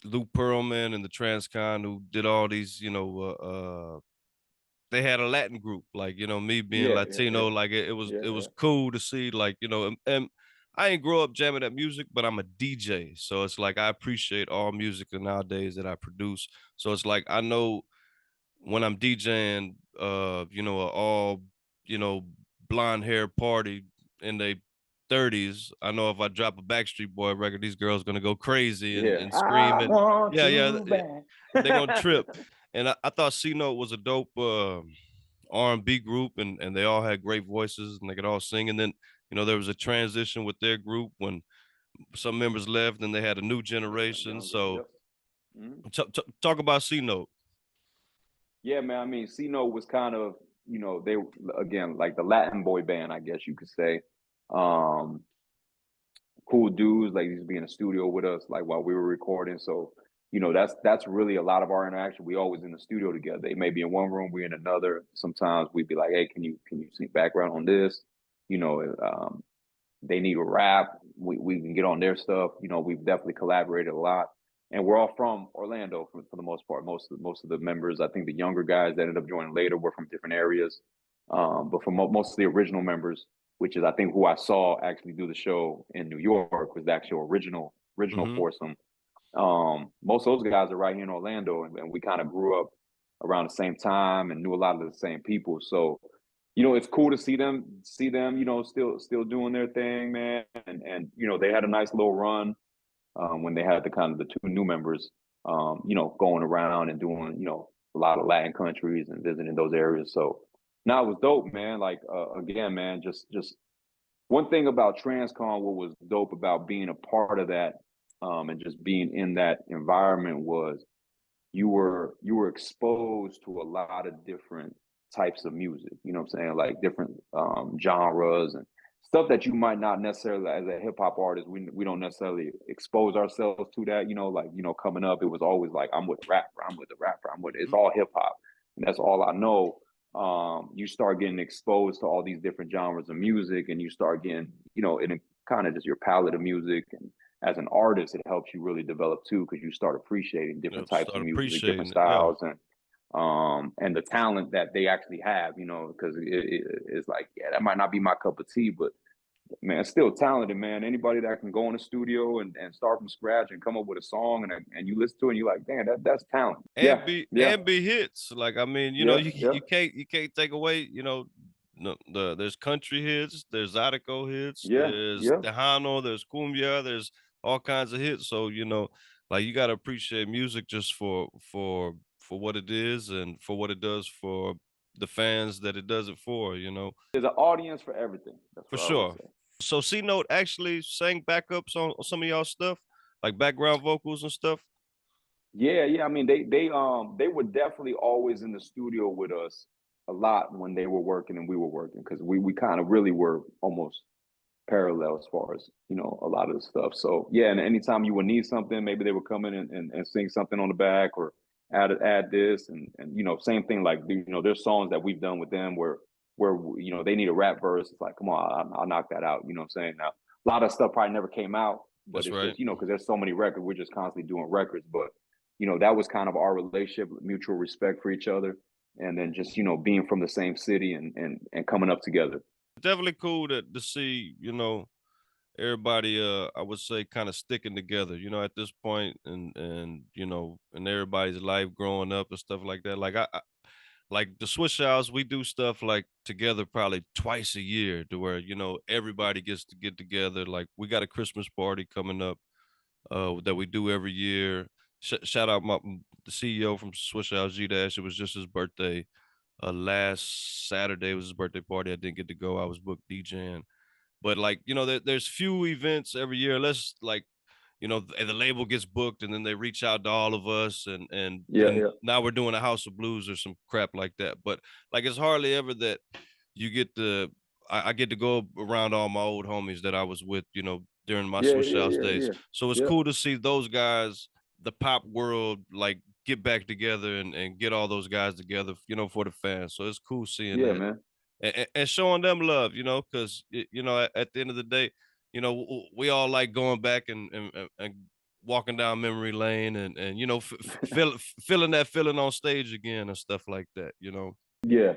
Lou Pearlman and the Transcon who did all these, they had a Latin group, like, me being Yeah, yeah, Latino, yeah, like it was yeah, it yeah. was cool to see, like, and I ain't grow up jamming that music, but I'm a DJ. So it's like I appreciate all music nowadays that I produce. So it's like I know when I'm DJing, a all, you know, blonde hair party in their 30s, I know if I drop a Backstreet Boy record, these girls gonna go crazy and, Yeah, and I screaming. want Yeah, yeah, you back. they're gonna trip. And I thought C Note was a dope R&B group, and they all had great voices and they could all sing. And then, there was a transition with their group when some members left and they had a new generation. Younger, So yep. Mhm. talk about C Note. Yeah, man. I mean, Cino was kind of, they again like the Latin boy band, I guess you could say. Um, cool dudes, like these be in the studio with us, like while we were recording. So, that's really a lot of our interaction. We always in the studio together. They may be in one room, we in another. Sometimes we'd be like, "Hey, can you sing background on this?" You know, they need a rap. We can get on their stuff. We've definitely collaborated a lot, and we're all from Orlando for the most part. Most of the members, I think, the younger guys that ended up joining later were from different areas. But for most of the original members, which is I think who I saw actually do the show in New York, was the actual original Hmm. foursome. Most of those guys are right here in Orlando, and we kind of grew up around the same time and knew a lot of the same people. So, it's cool to see them, still doing their thing, man. And they had a nice little run when they had the kind of the two new members, going around and doing, a lot of Latin countries and visiting those areas. So now it was dope, man. Like again, man, just one thing about Transcon, what was dope about being a part of that, and just being in that environment was you were exposed to a lot of different types of music. You know what I'm saying? Like different genres and stuff that you might not necessarily, as a hip hop artist, we don't necessarily expose ourselves to that. Like coming up, it was always like I'm with the rapper, I'm with the rapper, I'm with it's Hmm. all hip hop, and that's all I know. You start getting exposed to all these different genres of music, and you start getting, it kind of just your palette of music, and as an artist, it helps you really develop too because you start appreciating different types of Start music, different appreciating it. Yeah. styles, and the talent that they actually have. Because it's like, yeah, that might not be my cup of tea, but man, it's still talented, man. Anybody that can go in the studio and start from scratch and come up with a song and you listen to it and you're like, damn, that's talent. And Yeah, be yeah, and be hits. Like, I mean, yeah, yeah, you can't take away, no, there's country hits, there's Zydeco hits, yeah, there's yeah. Tejano, there's cumbia, there's all kinds of hits. So, like you gotta appreciate music just for what it is and for what it does for the fans that it does it for. There's an audience for everything. That's For what I always sure. say. So C Note actually sang backups on some of y'all stuff, like background vocals and stuff. Yeah, yeah. I mean, they were definitely always in the studio with us a lot when they were working and we were working because we kind of really were almost parallel as far as a lot of the stuff. So yeah, and anytime you would need something, maybe they would come in and sing something on the back or add this and same thing like there's songs that we've done with them where they need a rap verse. It's like, come on, I'll knock that out. You know what I'm saying? Now a lot of stuff probably never came out, but That's it's right. just because there's so many records, we're just constantly doing records. But that was kind of our relationship, mutual respect for each other, and then just being from the same city and coming up together. Definitely cool to see, everybody I would say kind of sticking together, at this point and in everybody's life growing up and stuff like that. Like I like the Swiss House, we do stuff like together probably twice a year to where, everybody gets to get together. Like we got a Christmas party coming up that we do every year. Shout out the CEO from Swiss House G Dash. It was just his birthday. Last Saturday was his birthday party. I didn't get to go. I was booked DJing. But like, there's few events every year. Let's like, the label gets booked and then they reach out to all of us and Yeah, and yeah, now we're doing a House of Blues or some crap like that. But like it's hardly ever that you get to I get to go around all my old homies that I was with, during my yeah, Swiss yeah, House yeah, days. yeah, So it's yeah, cool to see those guys, the pop world, like get back together and get all those guys together, for the fans. So it's cool seeing yeah, that man. and showing them love, because at the end of the day, we all like going back and walking down memory lane and you know, feeling that feeling on stage again and stuff like that, you know? Yeah.